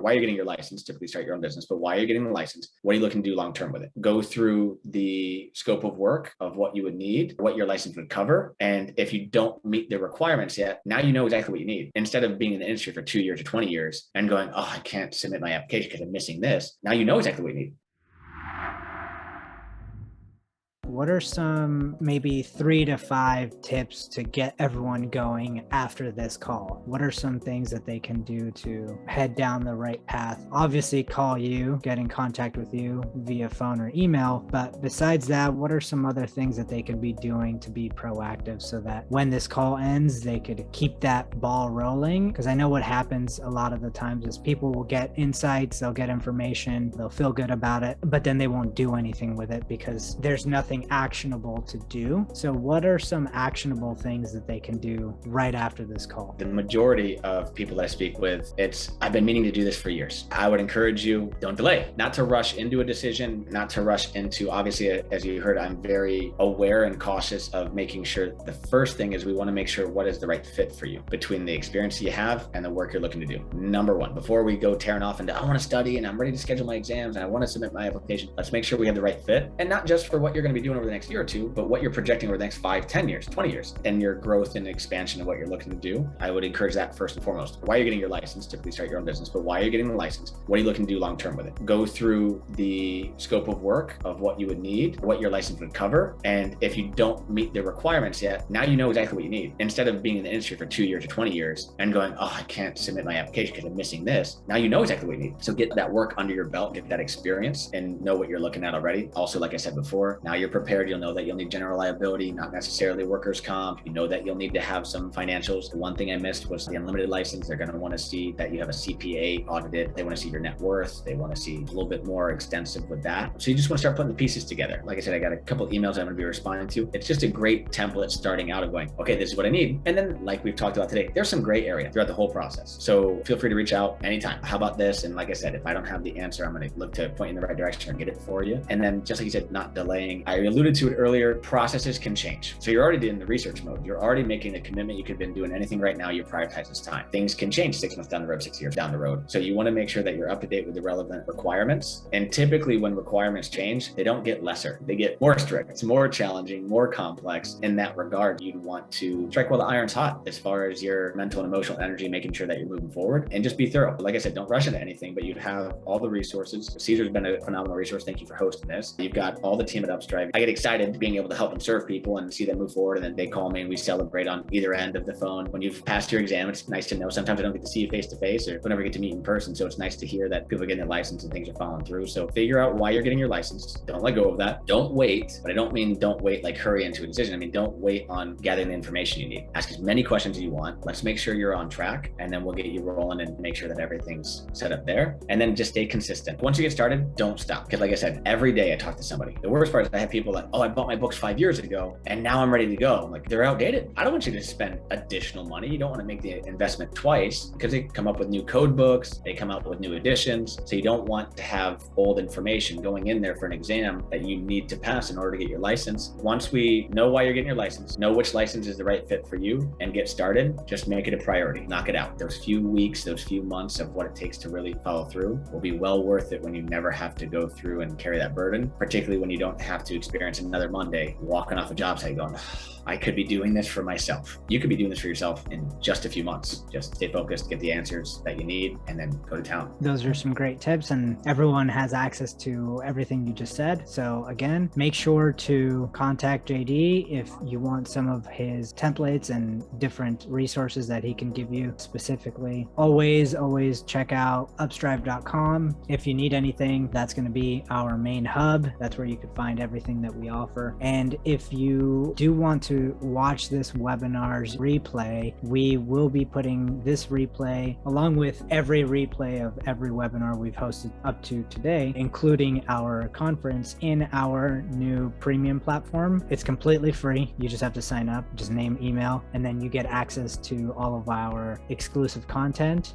Why are you getting your license? Typically start your own business, but why are you getting the license? What are you looking to do long-term with it? Go through the scope of work of what you would need, what your license would cover. And if you don't meet the requirements yet, now you know exactly what you need. Instead of being in the industry for 2 years or 20 years and going, oh, I can't submit my application because I'm missing this. Now you know exactly what you need. What are some maybe 3 to 5 tips to get everyone going after this call? What are some things that they can do to head down the right path? Obviously, call you, get in contact with you via phone or email. But besides that, what are some other things that they could be doing to be proactive so that when this call ends, they could keep that ball rolling? Because I know what happens a lot of the times is people will get insights, they'll get information, they'll feel good about it, but then they won't do anything with it because there's nothing actionable to do. So what are some actionable things that they can do right after this call? The majority of people that I speak with, I've been meaning to do this for years. I would encourage you, don't delay, not to rush into a decision, not to rush into, obviously, as you heard, I'm very aware and cautious of making sure the first thing is we want to make sure what is the right fit for you between the experience you have and the work you're looking to do. Number one, before we go tearing off into, I want to study and I'm ready to schedule my exams and I want to submit my application, let's make sure we have the right fit, and not just for what you're going to be doing over the next year or two, but what you're projecting over the next 5, 10 years, 20 years, and your growth and expansion of what you're looking to do. I would encourage that first and foremost. Why are you getting your license? Typically start your own business, but why are you getting the license? What are you looking to do long-term with it? Go through the scope of work of what you would need, what your license would cover. And if you don't meet the requirements yet, now you know exactly what you need. Instead of being in the industry for 2 years or 20 years and going, oh, I can't submit my application because I'm missing this. Now you know exactly what you need. So get that work under your belt, get that experience and know what you're looking at already. Also, like I said before, now you're prepared. You'll know that you'll need general liability, not necessarily workers' comp. You know that you'll need to have some financials. The one thing I missed was the unlimited license. They're going to want to see that you have a CPA audited. They want to see your net worth. They want to see a little bit more extensive with that. So you just want to start putting the pieces together. Like I said, I got a couple of emails I'm going to be responding to. It's just a great template starting out of going, okay, this is what I need. And then like we've talked about today, there's some gray area throughout the whole process. So feel free to reach out anytime. How about this? And like I said, if I don't have the answer, I'm going to look to point you in the right direction and get it for you. And then just like you said, not delaying. I alluded to it earlier, processes can change. So you're already in the research mode. You're already making a commitment. You could have been doing anything right now. You prioritize this time. Things can change 6 months down the road, 6 years down the road. So you want to make sure that you're up to date with the relevant requirements. And typically when requirements change, they don't get lesser. They get more strict. It's more challenging, more complex. In that regard, you'd want to strike while the iron's hot as far as your mental and emotional energy, making sure that you're moving forward and just be thorough. Like I said, don't rush into anything, but you'd have all the resources. Caesar's been a phenomenal resource. Thank you for hosting this. You've got all the team at Upstryve. I get excited being able to help and serve people and see them move forward. And then they call me and we celebrate on either end of the phone. When you've passed your exam, it's nice to know. Sometimes I don't get to see you face to face or whenever get to meet in person. So it's nice to hear that people are getting their license and things are following through. So figure out why you're getting your license. Don't let go of that. Don't wait. But I don't mean don't wait like hurry into a decision. I mean, don't wait on gathering the information you need. Ask as many questions as you want. Let's make sure you're on track and then we'll get you rolling and make sure that everything's set up there. And then just stay consistent. Once you get started, don't stop. Because like I said, every day I talk to somebody. The worst part is I have people like, oh, I bought my books 5 years ago and now I'm ready to go. I'm like, they're outdated. I don't want you to spend additional money. You don't want to make the investment twice because they come up with new code books. They come up with new editions. So you don't want to have old information going in there for an exam that you need to pass in order to get your license. Once we know why you're getting your license, know which license is the right fit for you and get started, just make it a priority. Knock it out. Those few weeks, those few months of what it takes to really follow through will be well worth it when you never have to go through and carry that burden, particularly when you don't have to experience another Monday walking off a job site going, I could be doing this for myself. You could be doing this for yourself in just a few months. Just stay focused, get the answers that you need, and then go to town. Those are some great tips, and everyone has access to everything you just said. So again, make sure to contact JD if you want some of his templates and different resources that he can give you specifically. Always check out upstryve.com. If you need anything, that's going to be our main hub. That's where you can find everything that we offer. And if you do want to watch this webinar's replay, we will be putting this replay along with every replay of every webinar we've hosted up to today, including our conference, in our new premium platform. It's completely free. You just have to sign up, just name, email, and then you get access to all of our exclusive content